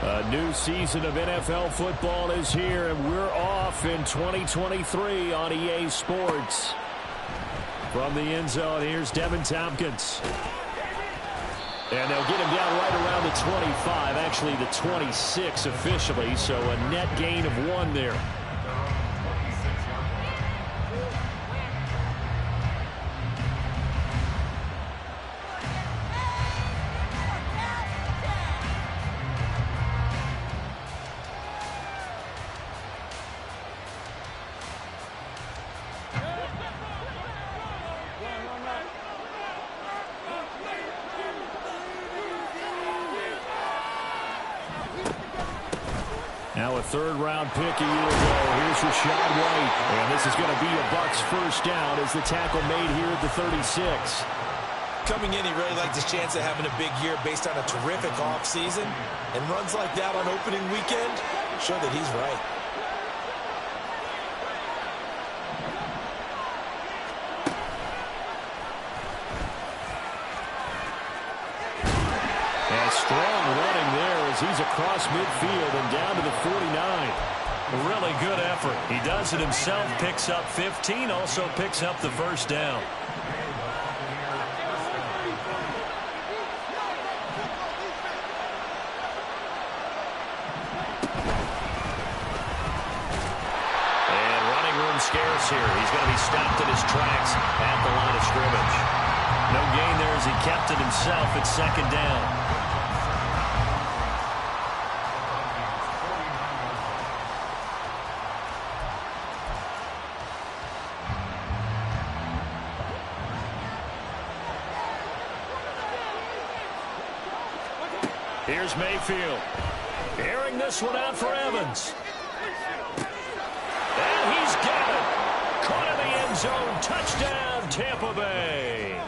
A new season of NFL football is here, and we're off in 2023 on EA Sports. From the end zone, here's Devin Tompkins. And they'll get him down right around the 25, actually the 26 officially, so a net gain of 1 there. Now a third-round pick a year ago. Here's Rachaad White. And this is going to be a Bucs first down as the tackle made here at the 36. Coming in, he really liked his chance of having a big year based on a terrific offseason. And runs like that on opening weekend show that he's right. And strong running there as he's across midfield and down to the 49. Really good effort. He does it himself, picks up 15, also picks up the first down. And running room scarce here. He's going to be stopped in his tracks at the line of scrimmage. No gain there as he kept it himself at second down. Here's Mayfield. Airing this one out for Evans. And he's got it. Caught in the end zone. Touchdown, Tampa Bay.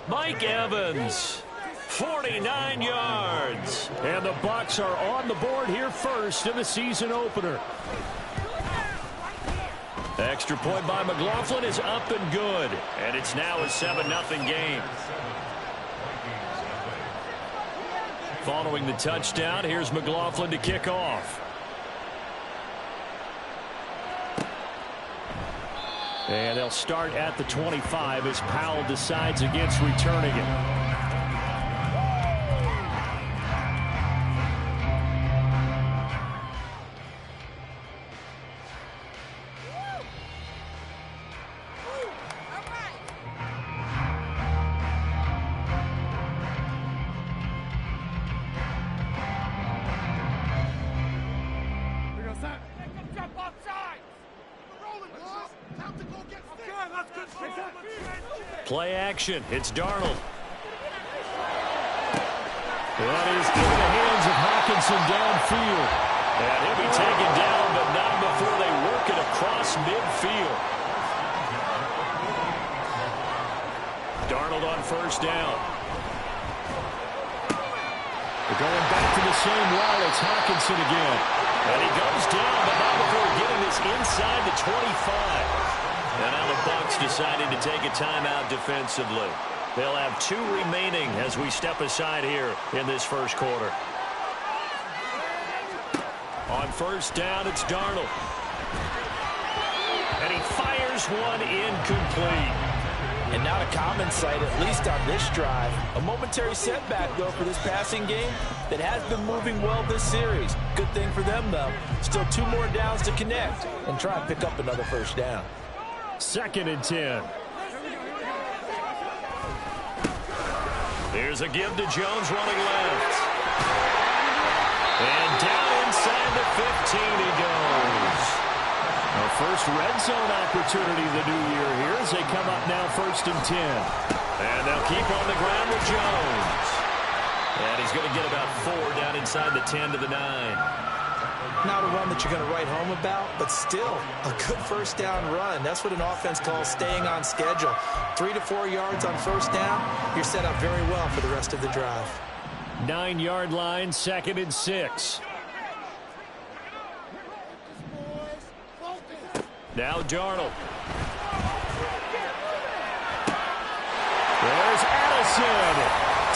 Mike Evans, 49 yards. And the Bucs are on the board here first in the season opener. Extra point by McLaughlin is up and good. And it's now a 7-0 game. Following the touchdown, here's McLaughlin to kick off. And they'll start at the 25 as Powell decides against returning it. Play action. It's Darnold. That is in the hands of Hockenson downfield. And he'll be taken down, but not before they work it across midfield. Darnold on first down. They're going back to the same route. It's Hockenson again. And he goes down, but not before getting this inside the 25. And now the Bucs decided to take a timeout defensively. They'll have 2 remaining as we step aside here in this first quarter. On first down, it's Darnold. And he fires one incomplete. And not a common sight, at least on this drive. A momentary setback, though, for this passing game that has been moving well this series. Good thing for them, though. Still 2 more downs to connect and try and pick up another first down. 2nd and 10. Here's a give to Jones running left. And down inside the 15 he goes. Our first red zone opportunity of the new year here as they come up now 1st and 10. And they'll keep on the ground with Jones. And he's going to get about 4 down inside the 10 to the 9. Not a run that you're going to write home about, but still a good first down run. That's what an offense calls staying on schedule. 3 to 4 yards on first down, you're set up very well for the rest of the drive. 9-yard line, 2nd and 6. Now Darnold. There's Addison.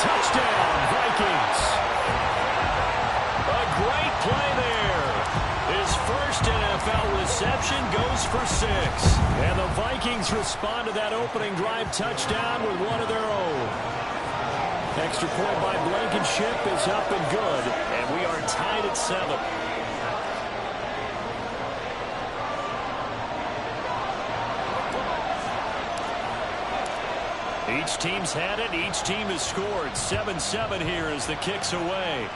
Touchdown, Vikings. play there. His first NFL reception goes for 6. And the Vikings respond to that opening drive touchdown with one of their own. Extra point by Blankenship is up and good. And we are tied at 7. Each team's had it. Each team has scored. 7-7 here as the kick's away.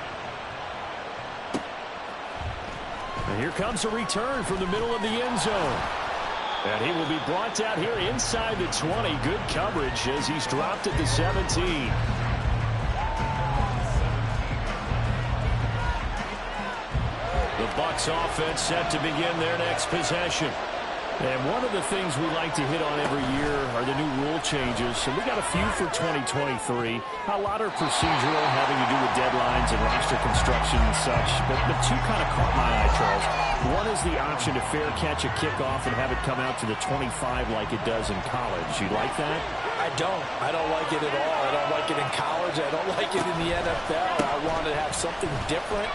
And here comes a return from the middle of the end zone. And he will be brought out here inside the 20. Good coverage as he's dropped at the 17. The Bucs offense set to begin their next possession. And one of the things we like to hit on every year are the new rule changes. And we got a few for 2023. A lot are procedural, having to do with deadlines and roster construction and such. But two kind of caught my eye, Charles. One is the option to fair catch a kickoff and have it come out to the 25 like it does in college. You like that? I don't. I don't like it at all. I don't like it in college. I don't like it in the NFL. I want to have something different.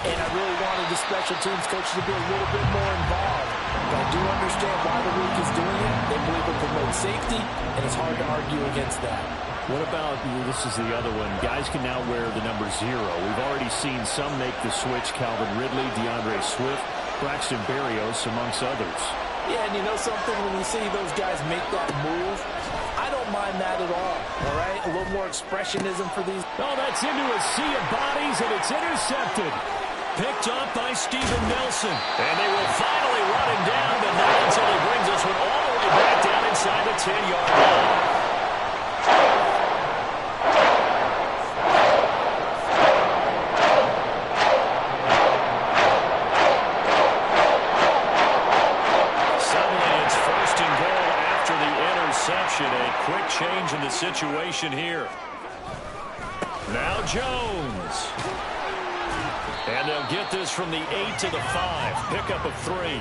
And I really wanted the special teams coach to be a little bit more involved. But I do understand why the league is doing it. They believe it promotes safety, and it's hard to argue against that. What about, this is the other one, guys can now wear the number 0. We've already seen some make the switch, Calvin Ridley, DeAndre Swift, Braxton Berrios, amongst others. Yeah, and you know something, when you see those guys make that move, I don't mind that at all right? A little more expressionism for these. Oh, that's into a sea of bodies, and it's intercepted. Picked off by Steven Nelson. And they will finally run him down, but not until he brings this one all the way back down inside the 10-yard line. Suddenly it's 1st and goal after the interception. A quick change in the situation here. Now Jones. And they'll get this from the 8 to the 5. Pickup of 3.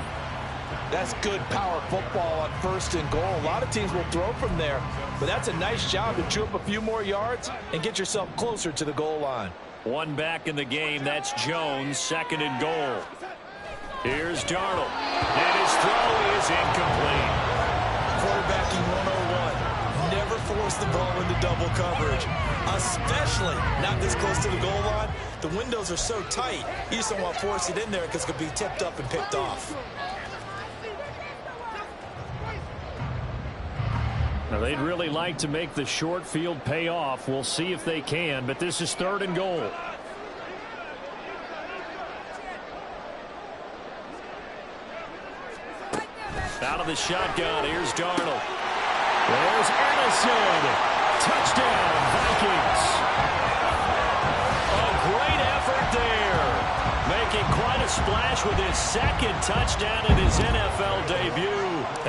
That's good power football on 1st and goal. A lot of teams will throw from there, but that's a nice job to chew up a few more yards and get yourself closer to the goal line. One back in the game. That's Jones, 2nd and goal. Here's Darnold. And his throw is incomplete. Quarterbacking 101. Never force the ball into double coverage, especially not this close to the goal line. The windows are so tight, you just don't want to force it in there because it could be tipped up and picked off. Now, they'd really like to make the short field pay off. We'll see if they can, but this is 3rd and goal. Out of the shotgun, here's Darnold. There's Addison. Touchdown, Vikings. A great effort there. Making quite a splash with his 2nd touchdown in his NFL debut.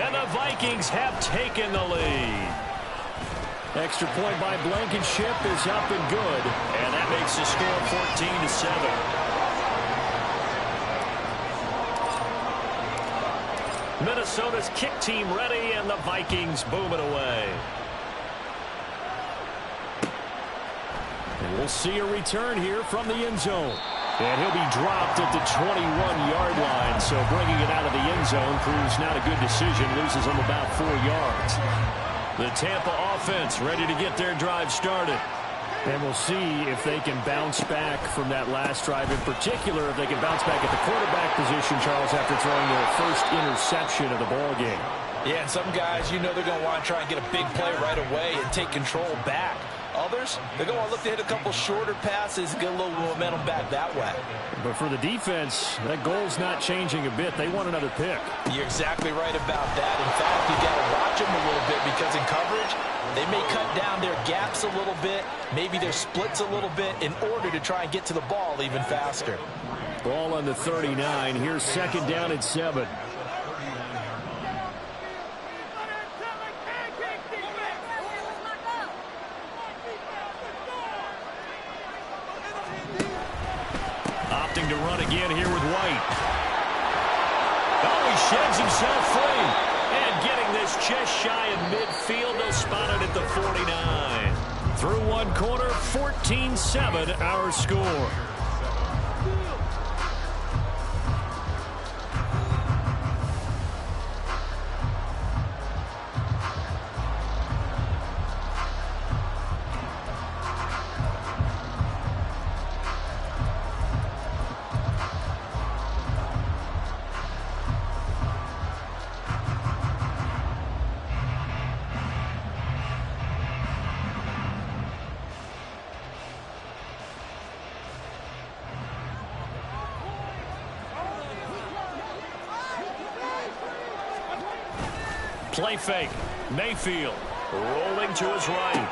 And the Vikings have taken the lead. Extra point by Blankenship is up and good. And that makes the score 14-7. Minnesota's kick team ready, and the Vikings boom it away. And we'll see a return here from the end zone. And he'll be dropped at the 21-yard line. So bringing it out of the end zone proves not a good decision. Loses him about 4 yards. The Tampa offense ready to get their drive started. And we'll see if they can bounce back from that last drive. In particular, if they can bounce back at the quarterback position, Charles, after throwing their first interception of the ball game. Yeah, and some guys, you know they're going to want to try and get a big play right away and take control back. Others, they're going to look to hit a couple shorter passes and get a little momentum back that way. But for the defense, that goal's not changing a bit. They want another pick. You're exactly right about that. In fact, you got to watch them a little bit because in coverage, they may cut down their gaps a little bit, maybe their splits a little bit in order to try and get to the ball even faster. Ball on the 39. Here's 2nd down and 7. Opting to run again here with White. Oh, he sheds himself free. And getting this just shy of midfield, they'll spot it at the 49. Through one quarter, 14-7 our score. Play fake. Mayfield rolling to his right.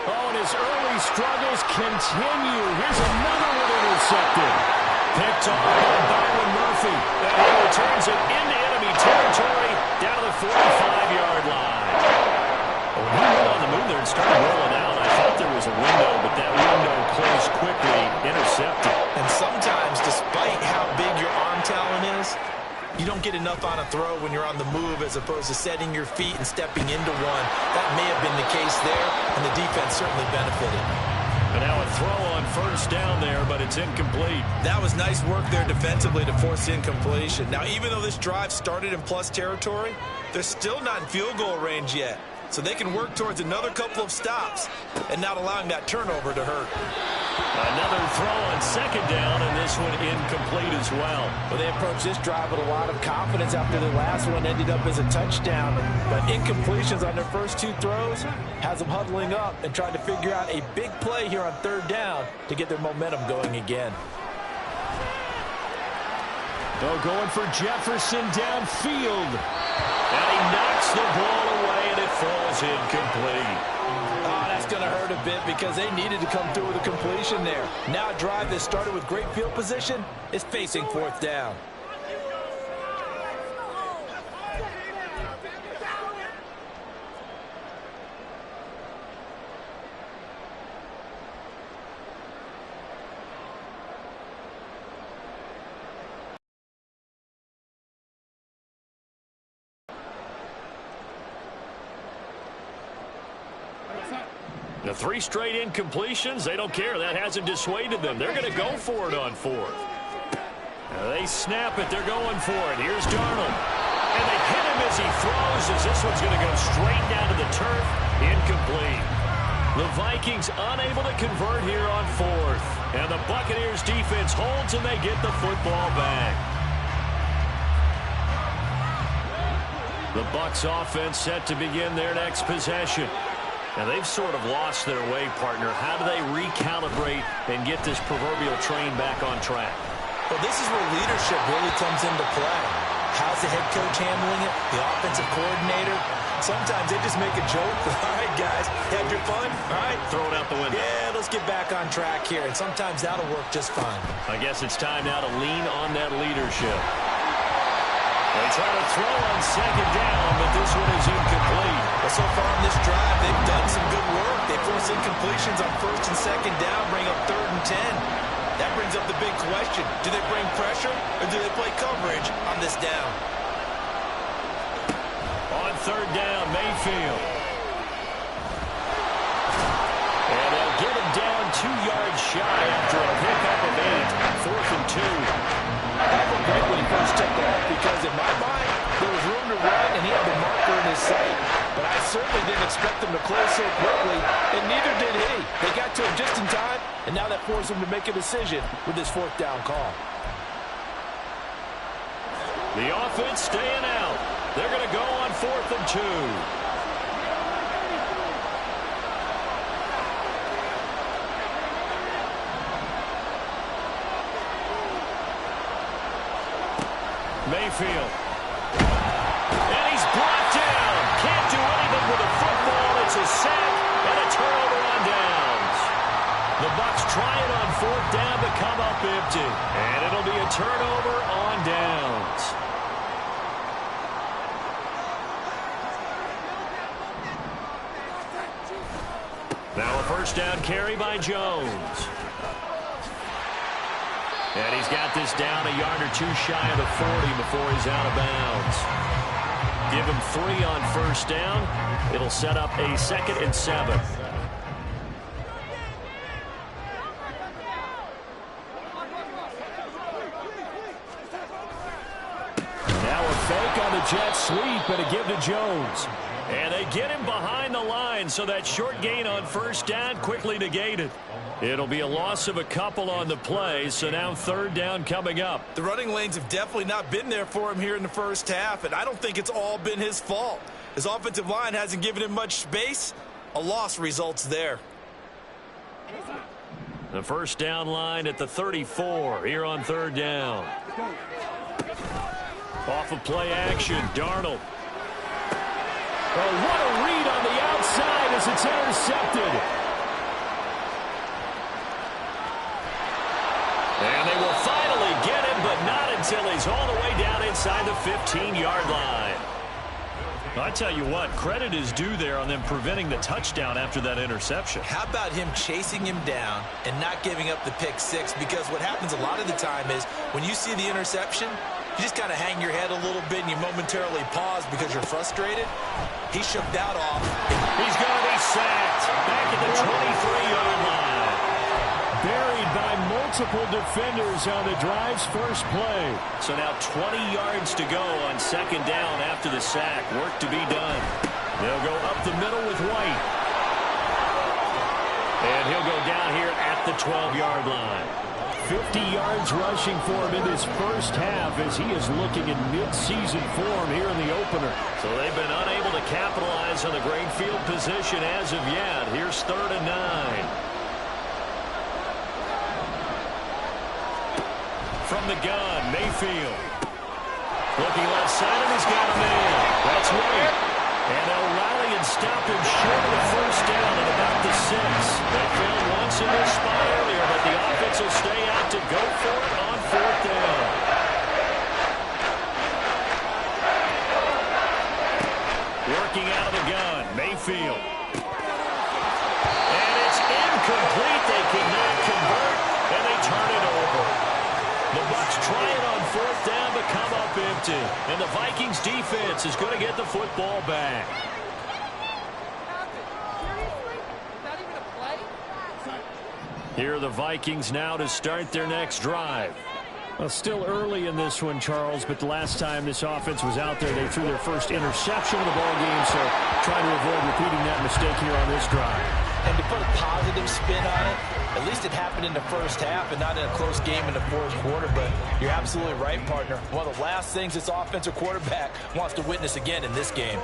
Oh, and his early struggles continue. Here's another one intercepted. Picked off by Byron Murphy. And he returns it into enemy territory down to the 45-yard line. When he went on the move there and started rolling out, I thought there was a window, but that window closed quickly, intercepted. And sometimes, despite how big your arm talent is, you don't get enough on a throw when you're on the move as opposed to setting your feet and stepping into one. That may have been the case there, and the defense certainly benefited. And now a throw on first down there, but it's incomplete. That was nice work there defensively to force incompletion. Now, even though this drive started in plus territory, they're still not in field goal range yet. So they can work towards another couple of stops and not allowing that turnover to hurt. Another throw on second down, and this one incomplete as well. Well, they approached this drive with a lot of confidence after the last one ended up as a touchdown. But incompletions on their first two throws has them huddling up and trying to figure out a big play here on third down to get their momentum going again. Oh, going for Jefferson downfield. And he knocks the ball away, and it falls incomplete. Oh, that's going to hurt a bit because they needed to come through with a completion there. Now a drive that started with great field position is facing fourth down. The three straight incompletions, they don't care. That hasn't dissuaded them. They're going to go for it on fourth. They snap it. They're going for it. Here's Darnold. And they hit him as he throws, as this one's going to go straight down to the turf. Incomplete. The Vikings unable to convert here on fourth. And the Buccaneers defense holds, and they get the football back. The Bucs offense set to begin their next possession. Now, they've sort of lost their way, partner. How do they recalibrate and get this proverbial train back on track? Well, this is where leadership really comes into play. How's the head coach handling it? The offensive coordinator? Sometimes they just make a joke. All right, guys, had your fun? All right. Throw it out the window. Yeah, let's get back on track here. And sometimes that'll work just fine. I guess it's time now to lean on that leadership. They try to throw on second down, but this one is incomplete. Well, so far on this drive, they've done some good work. They force incompletions on first and second down, bring up 3rd and 10. That brings up the big question. Do they bring pressure, or do they play coverage on this down? On third down, Mayfield. And they'll get him down 2 yards shy after a pickup of 8. 4th and 2. That looked great when he first took off because in my mind, there was room to run and he had the marker in his sight. But I certainly didn't expect him to close so quickly, and neither did he. They got to him just in time, and now that forced him to make a decision with this 4th down call. The offense staying out. They're going to go on 4th and 2. Mayfield. And he's brought down. Can't do anything with the football. It's a sack and a turnover on downs. The Bucs try it on 4th down to come up empty. And it'll be a turnover on downs. Now a first down carry by Jones. And he's got this down a yard or 2 shy of the 40 before he's out of bounds. Give him 3 on first down. It'll set up a 2nd and 7. Now a fake on the jet sweep and a give to Jones. And they get him behind the line, so that short gain on first down quickly negated. It'll be a loss of a couple on the play, so now 3rd down coming up. The running lanes have definitely not been there for him here in the first half, and I don't think it's all been his fault. His offensive line hasn't given him much space. A loss results there. The first down line at the 34 here on 3rd down. Off of play action, Darnold. Oh, what a read on the outside as it's intercepted. And they will finally get him, but not until he's all the way down inside the 15-yard line. I tell you what, credit is due there on them preventing the touchdown after that interception. How about him chasing him down and not giving up the pick six? Because what happens a lot of the time is when you see the interception, you just kind of hang your head a little bit and you momentarily pause because you're frustrated. He shook that off. He's going to be sacked back at the 23-yard line. Buried by multiple defenders on the drive's first play. So now 20 yards to go on second down after the sack. Work to be done. They'll go up the middle with White. And he'll go down here at the 12-yard line. 50 yards rushing for him in this first half as he is looking in mid-season form here in the opener. So they've been unable to capitalize on the great field position as of yet. Here's 3rd and 9. From the gun, Mayfield. Looking left side, and he's got him in. That's White. And they'll rally and stop him short of the first down at about the 6. They failed once in this spot earlier, but the offense will stay out to go for it on 4th down. Working out of the gun, Mayfield. And it's incomplete. They cannot convert, and they turn it over. The Bucs try it on 4th down, but come up empty. And the Vikings defense is going to get the football back. Here are the Vikings now to start their next drive. Well, still early in this one, Charles, but the last time this offense was out there, they threw their first interception of the ball game, so trying to avoid repeating that mistake here on this drive. And to put a positive spin on it, at least it happened in the first half and not in a close game in the 4th quarter, but you're absolutely right, partner. One of the last things this offensive quarterback wants to witness again in this game.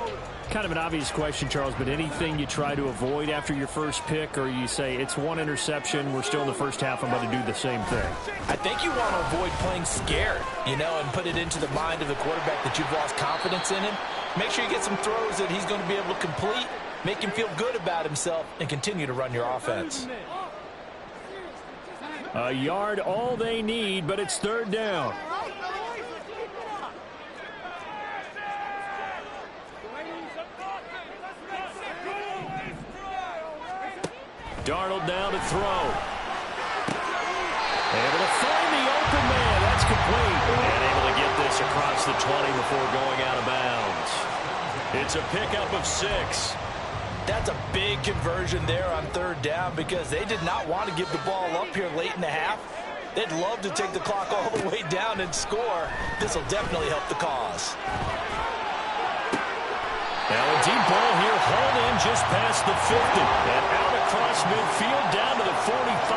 Kind of an obvious question, Charles, but anything you try to avoid after your first pick, or you say it's one interception, we're still in the first half, I'm going to do the same thing? I think you want to avoid playing scared, and put it into the mind of the quarterback that you've lost confidence in him. Make sure you get some throws that he's going to be able to complete, make him feel good about himself, and continue to run your offense. A yard all they need, but it's 3rd down. Darnold now to throw. Able to find the open man. That's complete. And able to get this across the 20 before going out of bounds. It's a pickup of 6. That's a big conversion there on 3rd down because they did not want to give the ball up here late in the half. They'd love to take the clock all the way down and score. This will definitely help the cause. Now a deep ball here, hauled in just past the 50. And out across midfield down to the 45.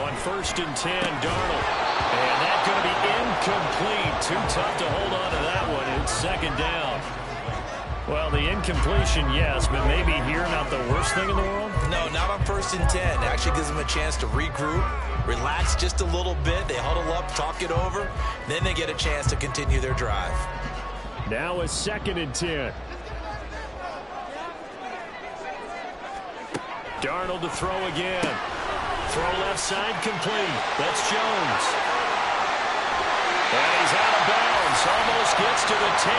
On 1st and 10, Darnold. And that's going to be incomplete. Too tough to hold on to that one. It's 2nd down. Well, the incompletion, yes, but maybe here not the worst thing in the world? No, not on 1st and 10. Actually gives them a chance to regroup, relax just a little bit. They huddle up, talk it over. Then they get a chance to continue their drive. Now a 2nd and 10. Darnold to throw again. Throw left side complete. That's Jones. And he's out of bounds. Almost gets to the 10.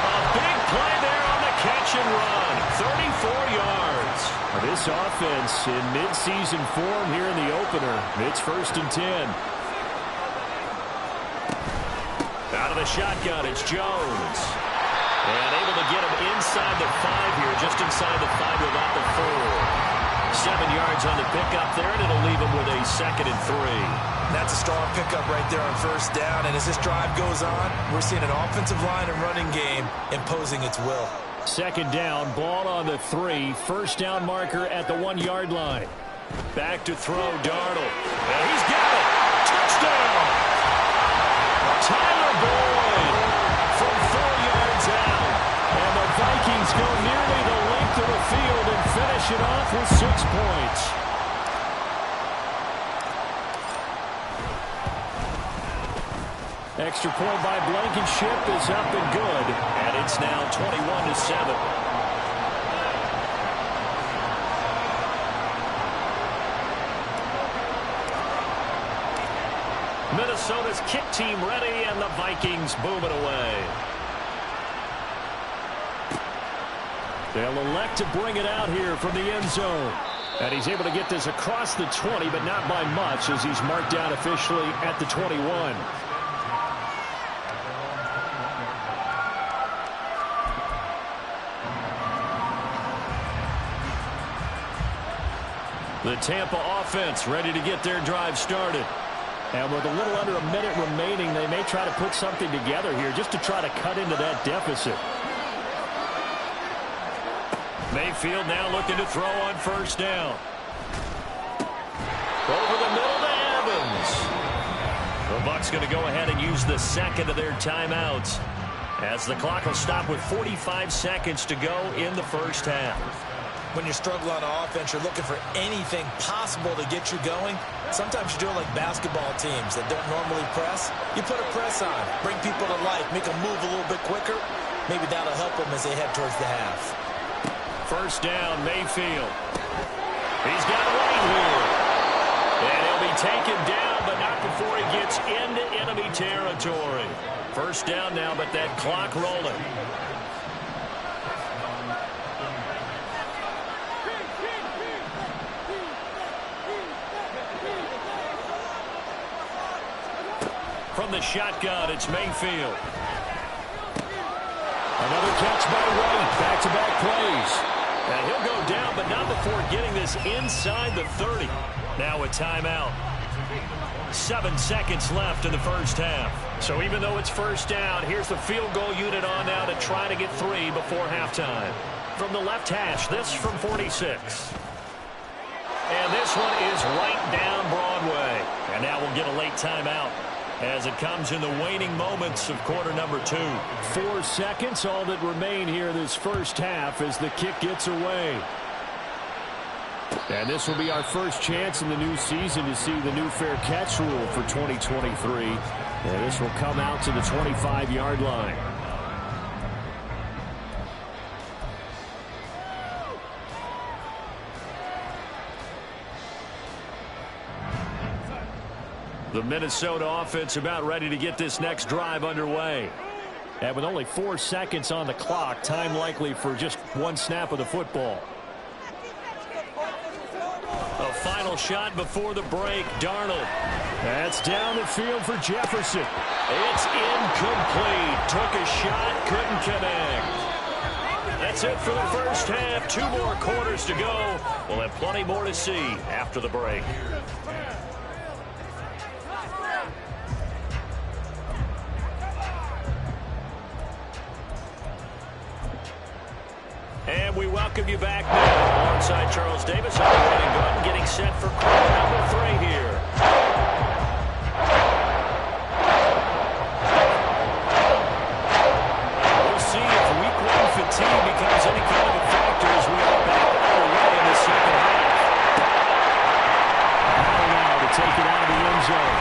A big play there on the catch and run. 34 yards. This offense in midseason form here in the opener. It's 1st and 10. Out of the shotgun, it's Jones. And able to get him inside the 5 here, just inside the 5 without the 4. 7 yards on the pickup there, and it'll leave him with a 2nd and 3. That's a strong pickup right there on 1st down. And as this drive goes on, we're seeing an offensive line and running game imposing its will. 2nd down, ball on the 3. 1st down marker at the 1-yard line. Back to throw, Darnold. And he's got it. Touchdown. Tyler Boyd from 4 yards out. And the Vikings go nearly the length of the field and finish it off with 6 points. Extra point by Blankenship is up and good. And it's now 21-7. Minnesota's kick team ready, and the Vikings boom it away. They'll elect to bring it out here from the end zone. And he's able to get this across the 20, but not by much, as he's marked down officially at the 21. The Tampa offense ready to get their drive started. And with a little under a minute remaining, they may try to put something together here just to try to cut into that deficit. Mayfield now looking to throw on first down. Over the middle to Evans. The Bucs going to go ahead and use the second of their timeouts, as the clock will stop with 45 seconds to go in the first half. When you're struggling on offense, you're looking for anything possible to get you going. Sometimes you do it like basketball teams that don't normally press. You put a press on, bring people to life, make them move a little bit quicker. Maybe that'll help them as they head towards the half. First down, Mayfield. He's got White here. And he'll be taken down, but not before he gets into enemy territory. First down now, but that clock rolling. From the shotgun, it's Mayfield. Another catch by White. Back-to-back plays. And he'll go down, but not before getting this inside the 30. Now a timeout. 7 seconds left in the first half. So even though it's first down, here's the field goal unit on now to try to get 3 before halftime. From the left hash, this from 46. And this one is right down Broadway. And now we'll get a late timeout, as it comes in the waning moments of quarter number 2. 4 seconds, all that remain here this first half as the kick gets away. And this will be our first chance in the new season to see the new fair catch rule for 2023. And this will come out to the 25-yard line. The Minnesota offense about ready to get this next drive underway. And with only 4 seconds on the clock, time likely for just one snap of the football. A final shot before the break, Darnold. That's down the field for Jefferson. It's incomplete. Took a shot, couldn't connect. That's it for the first half. 2 more quarters to go. We'll have plenty more to see after the break. And we welcome you back now alongside Charles Davis. I'm Brandon Gordon, getting set for quarter number 3 here. We'll see if week 1 fatigue becomes any kind of a factor as we are back underway in the second half. Now to take it out of the end zone.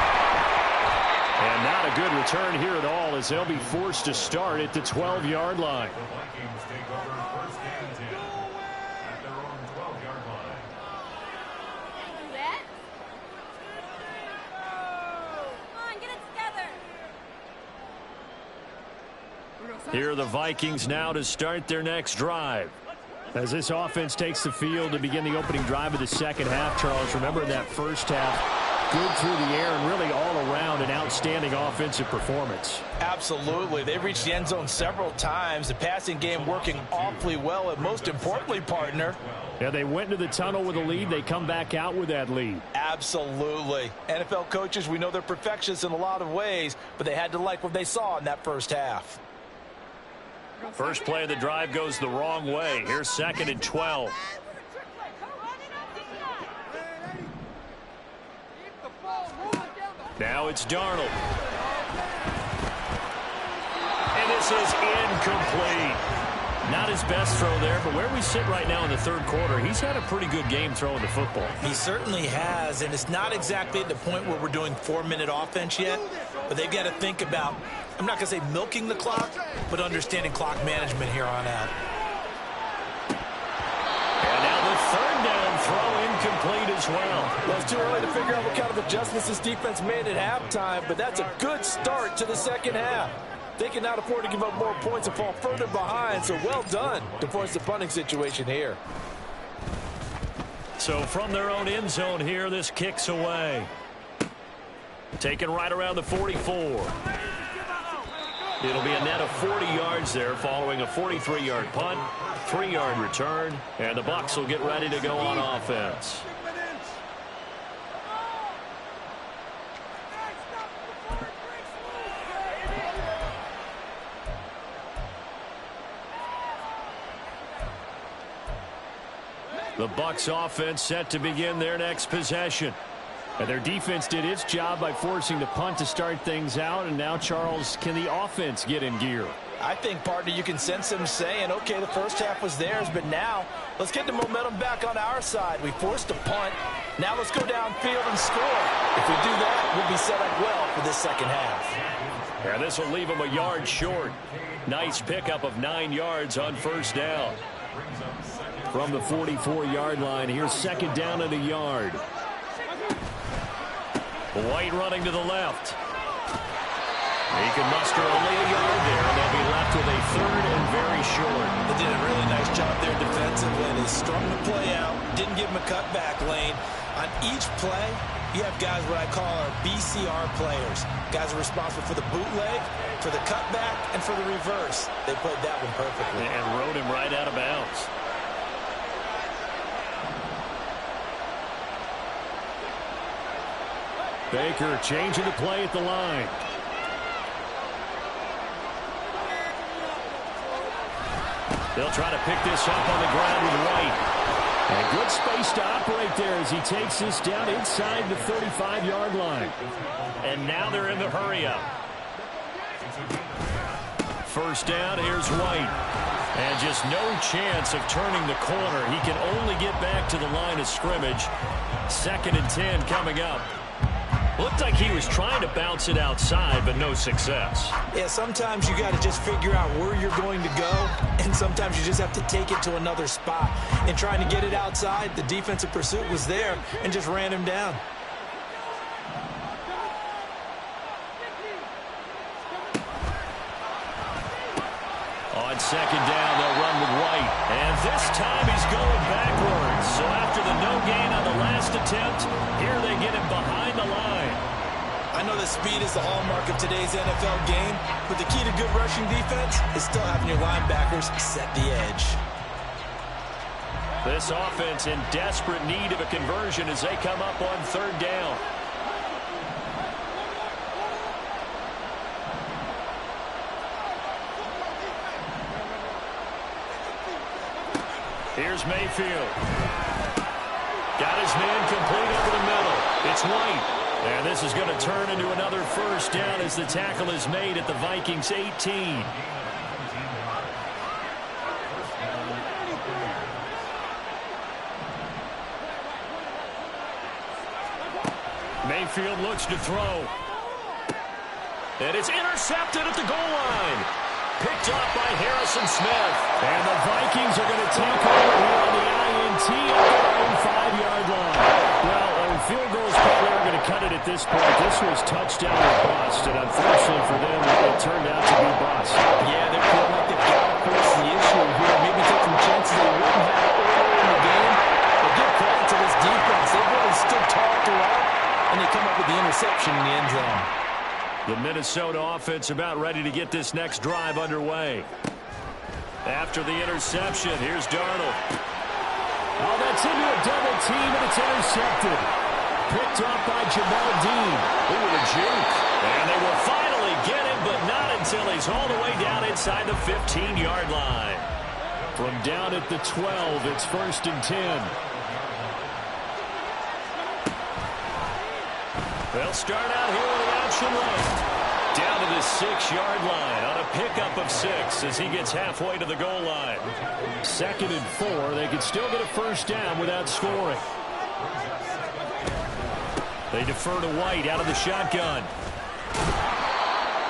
And not a good return here at all, as they'll be forced to start at the 12-yard line. Here are the Vikings now to start their next drive. As this offense takes the field to begin the opening drive of the second half, Charles, remember in that first half, good through the air and really all around an outstanding offensive performance. Absolutely. They've reached the end zone several times. The passing game working awfully well, and most importantly, partner, yeah, they went into the tunnel with a lead. They come back out with that lead. Absolutely. NFL coaches, we know they're perfectionists in a lot of ways, but they had to like what they saw in that first half. First play of the drive goes the wrong way. Here's 2nd and 12. Now it's Darnold. And this is incomplete. Not his best throw there, but where we sit right now in the third quarter, he's had a pretty good game throwing the football. He certainly has, and it's not exactly at the point where we're doing 4-minute offense yet, but they've got to think about, I'm not going to say milking the clock, but understanding clock management here on out. And now the third down throw incomplete as well. Well, it's too early to figure out what kind of adjustments this defense made at halftime, but that's a good start to the second half. They cannot afford to give up more points and fall further behind, so well done to force the punting situation here. So from their own end zone here, this kicks away. Taken right around the 44. It'll be a net of 40 yards there following a 43-yard punt, 3-yard return, and the Bucs will get ready to go on offense. The Bucs offense set to begin their next possession. And their defense did its job by forcing the punt to start things out. And now, Charles, can the offense get in gear? I think, partner, you can sense them saying, okay, the first half was theirs, but now let's get the momentum back on our side. We forced a punt. Now let's go downfield and score. If we do that, we'll be set up well for this second half. And this will leave them a yard short. Nice pickup of 9 yards on first down. From the 44-yard line, here's second down and a yard. White running to the left. He can muster only a yard there, and they'll be left with a third and very short. They did a really nice job there defensively. They strung the play out, didn't give him a cutback lane. On each play, you have guys what I call our BCR players. Guys are responsible for the bootleg, for the cutback, and for the reverse. They played that one perfectly. And rode him right out of bounds. Baker changing the play at the line. They'll try to pick this up on the ground with White. And good space to operate there as he takes this down inside the 35-yard line. And now they're in the hurry-up. First down, here's White. And just no chance of turning the corner. He can only get back to the line of scrimmage. 2nd and 10 coming up. Looked like he was trying to bounce it outside, but no success. Yeah, sometimes you got to just figure out where you're going to go, and sometimes you just have to take it to another spot. And trying to get it outside, the defensive pursuit was there and just ran him down. On second down, they'll run with White. And this time he's going backwards. So after the no gain on the last attempt, here they get him behind the line. I know that speed is the hallmark of today's NFL game, but the key to good rushing defense is still having your linebackers set the edge. This offense in desperate need of a conversion as they come up on third down. Here's Mayfield. Got his man complete over the middle. It's White. And this is going to turn into another first down as the tackle is made at the Vikings 18. Mayfield looks to throw. And it's intercepted at the goal line. Picked up by Harrison Smith. And the Vikings are going to take over here on the INT at their own 5-yard line. Well, field goals probably are going to cut it at this point. This was touchdown or bust, and unfortunately for them, it turned out to be bust. Yeah, they're feeling like they've got to force the issue here. Maybe take some chances they wouldn't have earlier in the game. But give credit to this defense. They really stood tall throughout, and they come up with the interception in the end zone. The Minnesota offense about ready to get this next drive underway. After the interception, here's Darnold. Oh, that's into a double team, and it's intercepted. Picked up by Jamel Dean. Ooh, the juke. And they will finally get him, but not until he's all the way down inside the 15-yard line. From down at the 12, it's 1st and 10. They'll start out here with an option left. Down to the 6-yard line on a pickup of 6 as he gets halfway to the goal line. 2nd and 4. They could still get a first down without scoring. They defer to White out of the shotgun.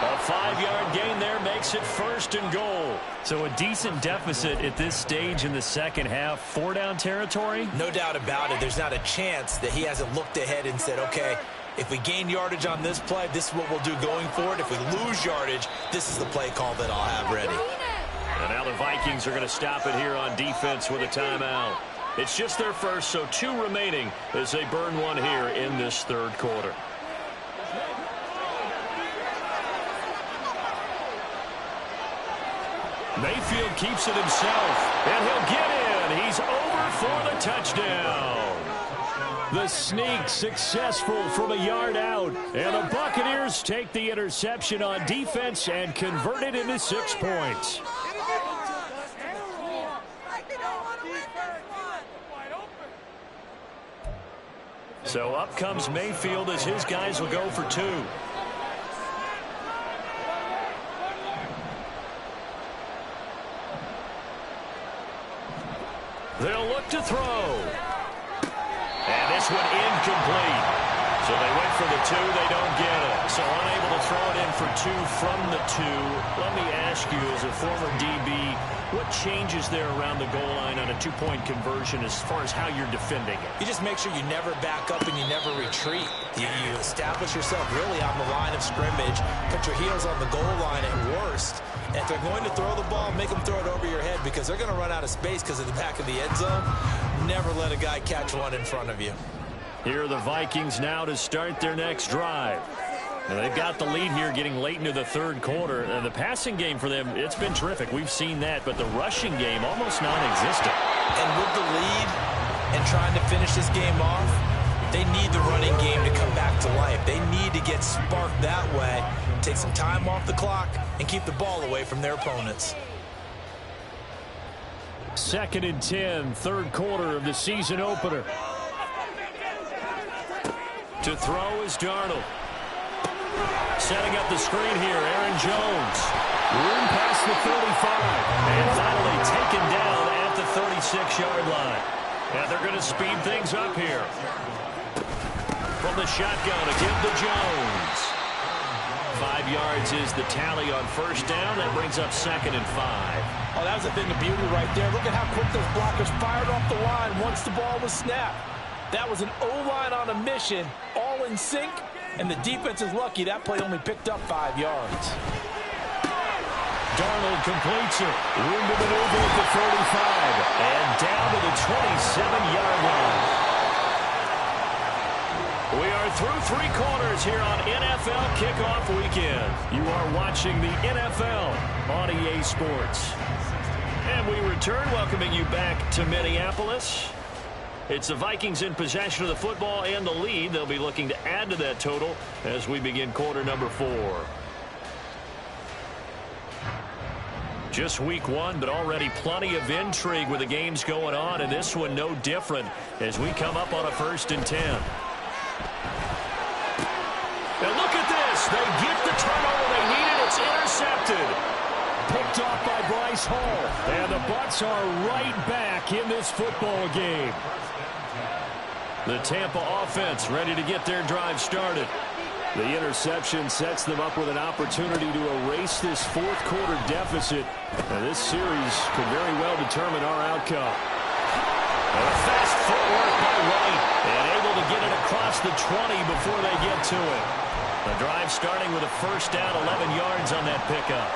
A 5-yard gain there makes it 1st and goal. So a decent deficit at this stage in the second half. 4-down territory? No doubt about it. There's not a chance that he hasn't looked ahead and said, okay, if we gain yardage on this play, this is what we'll do going forward. If we lose yardage, this is the play call that I'll have ready. And now the Vikings are going to stop it here on defense with a timeout. It's just their first, so 2 remaining as they burn one here in this 3rd quarter. Mayfield keeps it himself, and he'll get in. He's over for the touchdown. The sneak successful from a yard out, and the Buccaneers take the interception on defense and convert it into 6 points. So up comes Mayfield as his guys will go for 2. They'll look to throw. And this one incomplete. So they went for the 2. They don't get it. So unable to throw it in for 2 from the 2. Let me ask you, as a former DB, what changes there around the goal line on a 2-point conversion as far as how you're defending it? You just make sure you never back up and you never retreat. You establish yourself really on the line of scrimmage, put your heels on the goal line at worst. And if they're going to throw the ball, make them throw it over your head because they're going to run out of space because of the back of the end zone. Never let a guy catch one in front of you. Here are the Vikings now to start their next drive. And they've got the lead here getting late into the 3rd quarter. And the passing game for them, it's been terrific. We've seen that. But the rushing game, almost non-existent. And with the lead and trying to finish this game off, they need the running game to come back to life. They need to get sparked that way, take some time off the clock, and keep the ball away from their opponents. 2nd and 10, 3rd quarter of the season opener. To throw is Darnold. Setting up the screen here, Aaron Jones. Room past the 35. And finally taken down at the 36-yard line. And they're going to speed things up here. From the shotgun, again to Jones. 5 yards is the tally on 1st down. That brings up 2nd and 5. Oh, that was a thing of beauty right there. Look at how quick those blockers fired off the line once the ball was snapped. That was an O-line on a mission, all in sync, and the defense is lucky that play only picked up 5 yards. Darnold completes it. Room to maneuver at the 35. And down to the 27-yard line. We are through 3 quarters here on NFL Kickoff Weekend. You are watching the NFL on EA Sports. And we return, welcoming you back to Minneapolis. It's the Vikings in possession of the football and the lead. They'll be looking to add to that total as we begin quarter number 4. Just week 1, but already plenty of intrigue with the games going on, and this one no different as we come up on a 1st and 10. And look at this. They get the turnover they needed. It's intercepted. Picked off by Bryce Hall. And the Bucs are right back in this football game. The Tampa offense ready to get their drive started. The interception sets them up with an opportunity to erase this 4th quarter deficit. And this series could very well determine our outcome. And a fast footwork by White. And able to get it across the 20 before they get to it. The drive starting with a 1st down, 11 yards on that pickup.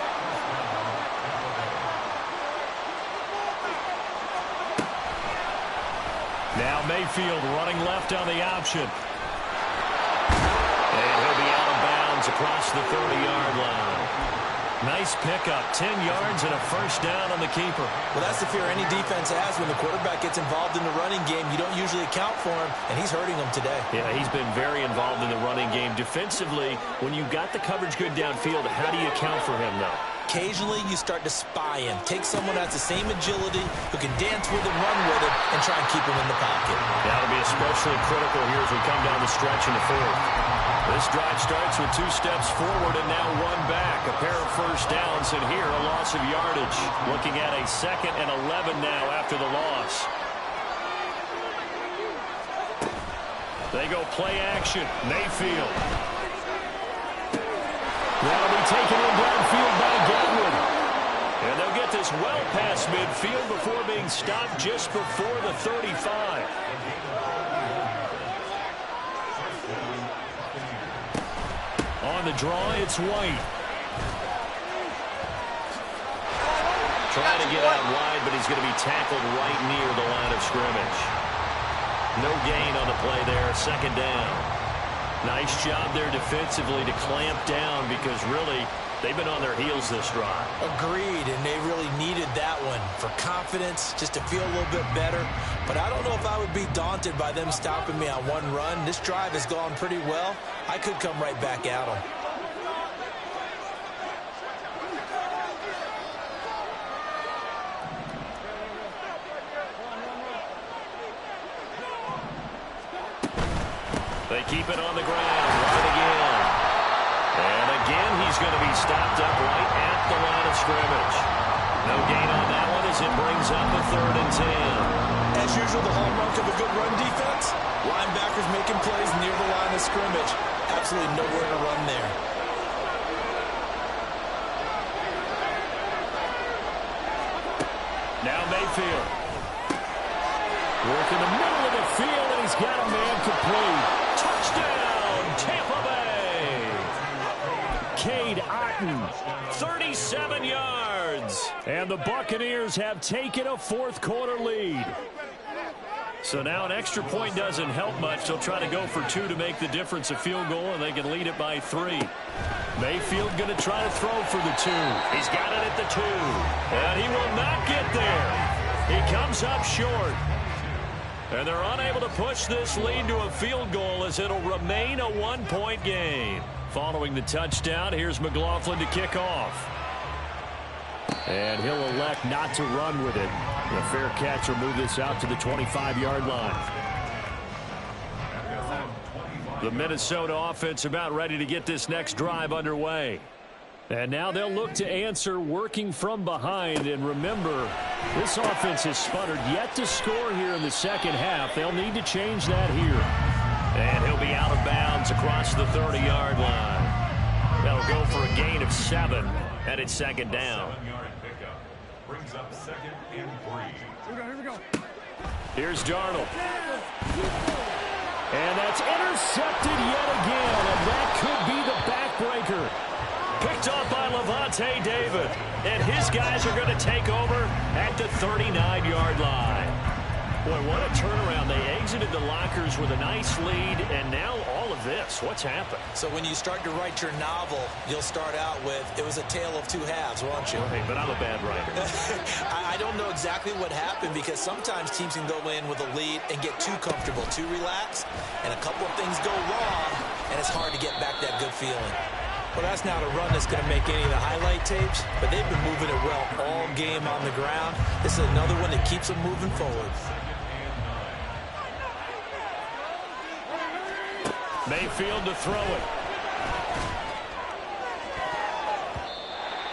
Now Mayfield running left on the option. And he'll be out of bounds across the 30-yard line. Nice pickup, 10 yards and a 1st down on the keeper. Well, that's the fear any defense has when the quarterback gets involved in the running game. You don't usually account for him, and he's hurting them today. Yeah, he's been very involved in the running game. Defensively, when you've got the coverage good downfield, how do you account for him, though? Occasionally, you start to spy him. Take someone that has the same agility, who can dance with him, run with him, and try and keep him in the pocket. That'll be especially critical here as we come down the stretch in the 4th. This drive starts with 2 steps forward and now 1 back. A pair of 1st downs, and here a loss of yardage. Looking at a 2nd and 11 now after the loss. They go play action. Mayfield. That'll be taken in downfield by Godwin. And they'll get this well past midfield before being stopped just before the 35. On the draw, it's White. Trying to get out wide, but he's going to be tackled right near the line of scrimmage. No gain on the play there, second down. Nice job there defensively to clamp down because really they've been on their heels this drive. Agreed, and they really needed that one for confidence, just to feel a little bit better. But I don't know if I would be daunted by them stopping me on one run. This drive has gone pretty well. I could come right back at them. They keep it on the ground, right again. And again, he's going to be stopped up right at the line of scrimmage. No gain on that one as it brings up a 3rd and 10. As usual, the hallmark of a good run defense, linebackers making plays near the line of scrimmage. Absolutely nowhere to run there. Now Mayfield. Work in the middle of the field, and he's got a man complete. Touchdown, Tampa Bay. Cade Otton, 37 yards. And the Buccaneers have taken a 4th quarter lead. So now an extra point doesn't help much. They'll try to go for 2 to make the difference a field goal, and they can lead it by 3. Mayfield going to try to throw for the 2. He's got it at the 2. And he will not get there. He comes up short. And they're unable to push this lead to a field goal as it'll remain a 1-point game. Following the touchdown, here's McLaughlin to kick off. And he'll elect not to run with it. The fair catch will move this out to the 25-yard line. The Minnesota offense about ready to get this next drive underway. And now they'll look to answer working from behind. And remember, this offense has sputtered yet to score here in the second half. They'll need to change that here. And he'll be out of bounds across the 30-yard line. That'll go for a gain of 7, and it's second down. Brings up 2nd and 3. Here we go. Here's Darnold. And that's intercepted yet again, and that could be the backbreaker. Picked off by Lavonte David. And his guys are going to take over at the 39-yard line. Boy, what a turnaround. They exited the lockers with a nice lead, and now all of this. What's happened? So when you start to write your novel, you'll start out with, it was a tale of 2 halves, won't you? Right, but I'm a bad writer. I don't know exactly what happened because sometimes teams can go in with a lead and get too comfortable, too relaxed, and a couple of things go wrong, and it's hard to get back that good feeling. Well, that's not a run that's going to make any of the highlight tapes, but they've been moving it well all game on the ground. This is another one that keeps them moving forward. Mayfield to throw it.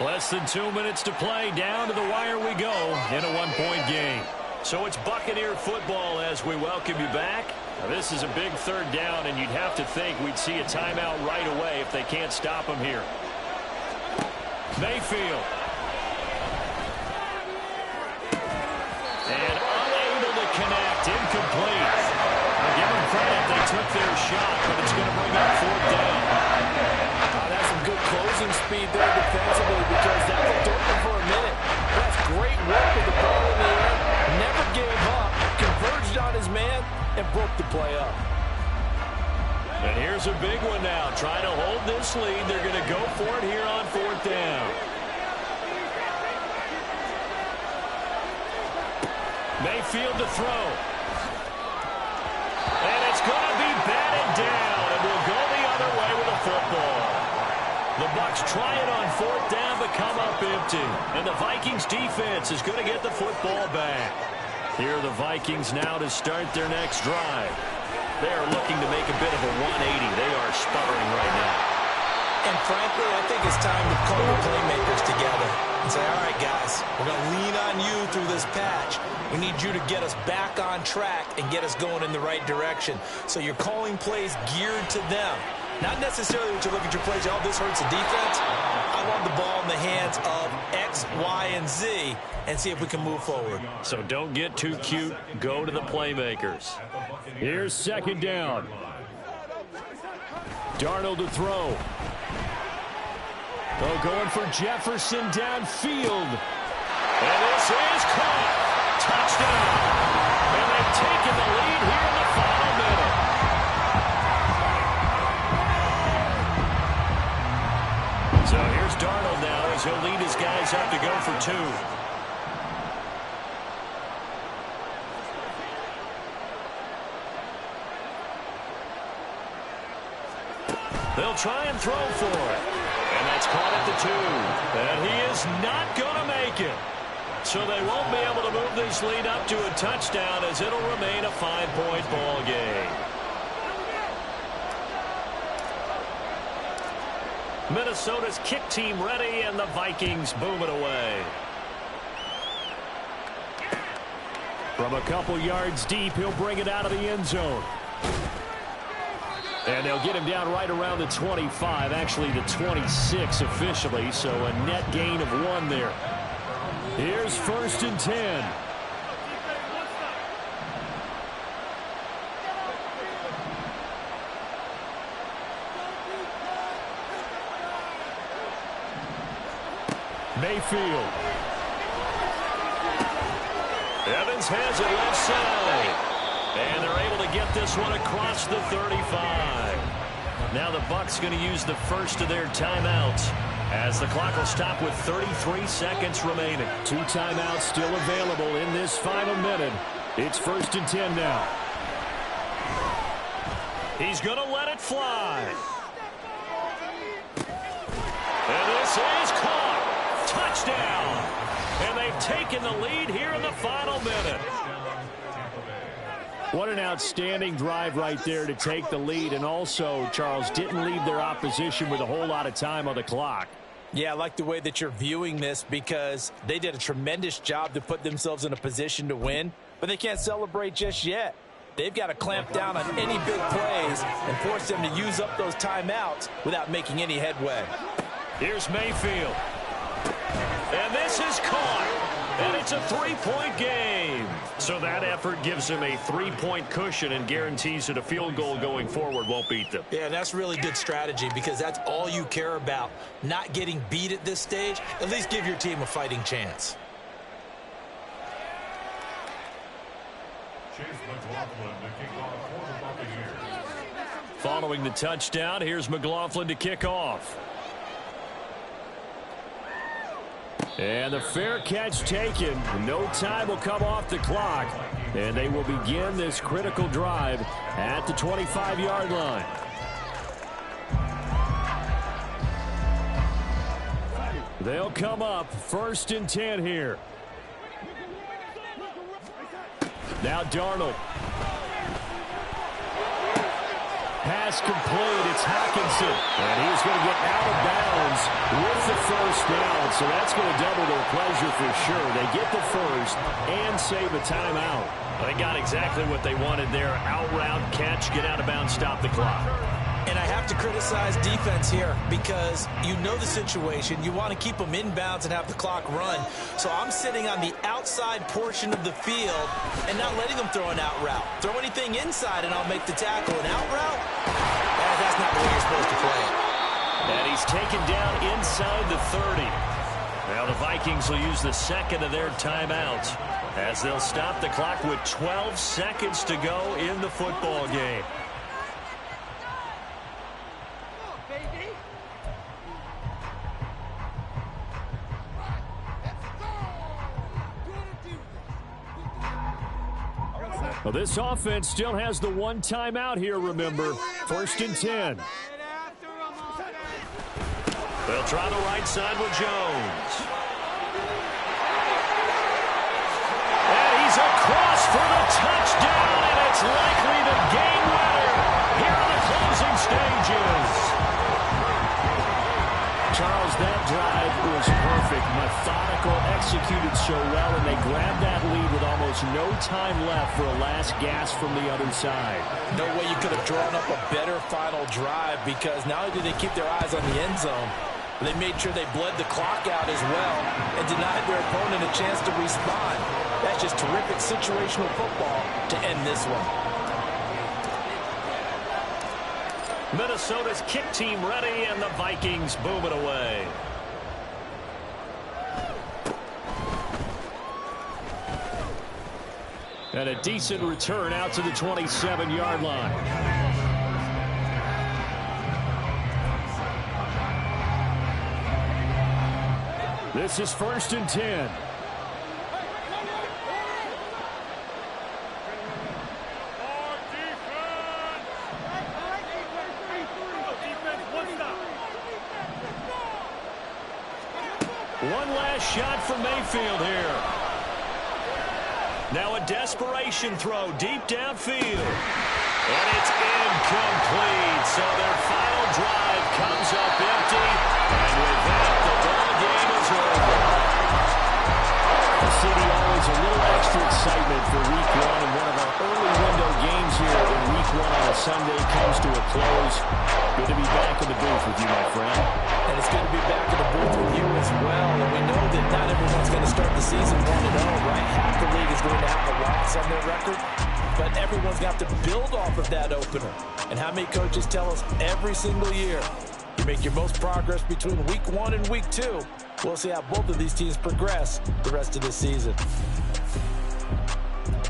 Less than 2 minutes to play. Down to the wire we go in a 1-point game. So it's Buccaneer football as we welcome you back. Now, this is a big 3rd down, and you'd have to think we'd see a timeout right away if they can't stop him here. Mayfield. And unable to connect. Incomplete. I'll give them credit. They took their shot, but it's going to bring up 4th down. That's some good closing speed there defensively because that looked open for a minute. That's great work with the ball in the air. Never gave up. Converged on his man and broke the play up. And here's a big one now. Trying to hold this lead. They're going to go for it here on 4th down. Mayfield to throw. And it's going to be batted down. And we'll go the other way with a football. The Bucs try it on 4th down but come up empty. And the Vikings defense is going to get the football back. Here are the Vikings now to start their next drive. They are looking to make a bit of a 180. They are sputtering right now. And frankly, I think it's time to call your playmakers together and say, all right, guys, we're going to lean on you through this patch. We need you to get us back on track and get us going in the right direction. So you're calling plays geared to them. Not necessarily what you look at your plays, oh, this hurts the defense. I want the ball in the hands of X, Y, and Z and see if we can move forward. So don't get too cute. Go to the playmakers. Here's second down. Darnold to throw. Oh, going for Jefferson downfield. And this is caught. Touchdown. And they've taken the lead here in the final minute. So here's Darnold now as he'll lead his guys up to go for two. They'll try and throw for it. And that's caught at the 2. And he is not going to make it. So they won't be able to move this lead up to a touchdown as it'll remain a 5-point ball game. Minnesota's kick team ready, and the Vikings boom it away. From a couple yards deep, he'll bring it out of the end zone. And they'll get him down right around the 25, actually the 26 officially, so a net gain of 1 there. Here's 1st and 10. Mayfield. Evans has it left side. And they're able to get this one across the 35. Now the Bucs going to use the first of their timeouts as the clock will stop with 33 seconds remaining. 2 timeouts still available in this final minute. It's 1st and 10 now. He's going to let it fly. And this is caught. Touchdown. And they've taken the lead here in the final minute. What an outstanding drive right there to take the lead. And also, Charles, didn't leave their opposition with a whole lot of time on the clock. Yeah, I like the way that you're viewing this because they did a tremendous job to put themselves in a position to win, but they can't celebrate just yet. They've got to clamp down on any big plays and force them to use up those timeouts without making any headway. Here's Mayfield. And this is caught. And it's a 3-point game. So that effort gives him a 3-point cushion and guarantees that a field goal going forward won't beat them. Yeah, that's really good strategy because that's all you care about. Not getting beat at this stage. At least give your team a fighting chance. Chase McLaughlin to kick off for the Buccaneers. Following the touchdown, here's McLaughlin to kick off. And the fair catch taken. No time will come off the clock. And they will begin this critical drive at the 25-yard line. They'll come up 1st and 10 here. Now Darnold. Pass complete. It's Hockenson. And he's going to get out of bounds with the 1st down. So that's going to double their pleasure for sure. They get the 1st and save a timeout. They got exactly what they wanted there. Out route, catch, get out of bounds, stop the clock. And I have to criticize defense here because you know the situation. You want to keep them inbounds and have the clock run. So I'm sitting on the outside portion of the field and not letting them throw an out route. Throw anything inside and I'll make the tackle. An out route? That's not the way you're supposed to play it. And he's taken down inside the 30. Now the Vikings will use the second of their timeouts as they'll stop the clock with 12 seconds to go in the football game. Well, this offense still has the 1 timeout here, remember. 1st and 10. They'll try the right side with Jones. And he's across for the touchdown, and it's likely the game winner here in the closing stages. Charles, that drive was perfect. Methodical, executed so well, and they grabbed that lead with almost almost no time left for a last gasp from the other side. No way you could have drawn up a better final drive, because not only did they keep their eyes on the end zone, they made sure they bled the clock out as well and denied their opponent a chance to respond. That's just terrific situational football to end this one. Minnesota's kick team ready, and the Vikings boom it away. And a decent return out to the 27-yard line. This is 1st and 10. One last shot for Mayfield here. Now a desperation throw deep downfield. And it's incomplete. So their final drive comes up empty. And with that, the ball game is over. City, always a little extra excitement for Week 1, and one of our early window games here in Week 1 on a Sunday comes to a close. Good to be back in the booth with you, my friend. And it's good to be back in the booth with you as well. And we know that not everyone's going to start the season 1-0, right? Half the league is going to have a loss on their record. But everyone's got to build off of that opener. And how many coaches tell us every single year, you make your most progress between Week 1 and Week 2. We'll see how both of these teams progress the rest of the season.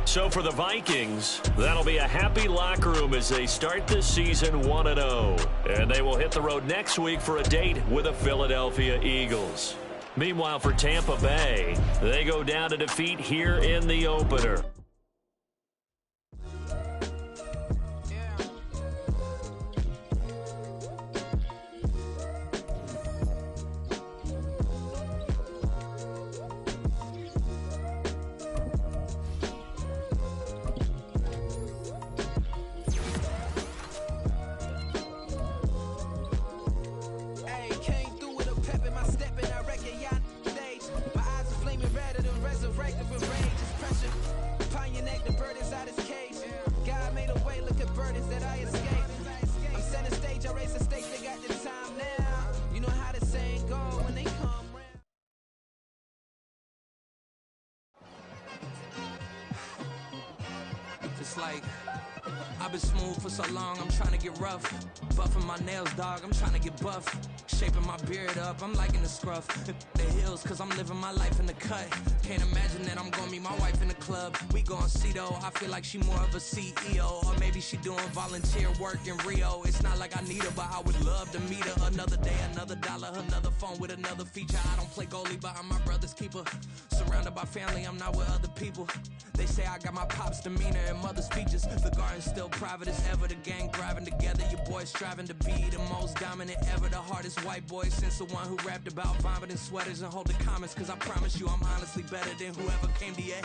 So for the Vikings, that'll be a happy locker room as they start this season 1-0. And they will hit the road next week for a date with the Philadelphia Eagles. Meanwhile, for Tampa Bay, they go down to defeat here in the opener. It's like, I've been smooth for so long, I'm trying to get rough. Buffing my nails, dog, I'm trying to get buff. Shaping my beard up, I'm liking the scruff. The hills, cause I'm living my life in the cut. Can't imagine that I'm gonna meet my wife in the club. We gon' see though, I feel like she more of a CEO. Or maybe she doing volunteer work in Rio. It's not like I need her, but I would love to meet her. Another day, another dollar, another phone with another feature. I don't play goalie, but I'm my brother's keeper. Surrounded by family, I'm not with other people. They say I got my pop's demeanor and mother's features. The garden's still private as ever. The gang thriving together. Your boys striving to be the most dominant ever. The hardest white boy since the one who rapped about vomiting sweaters and holding comments. Cause I promise you I'm honestly better than whoever came to your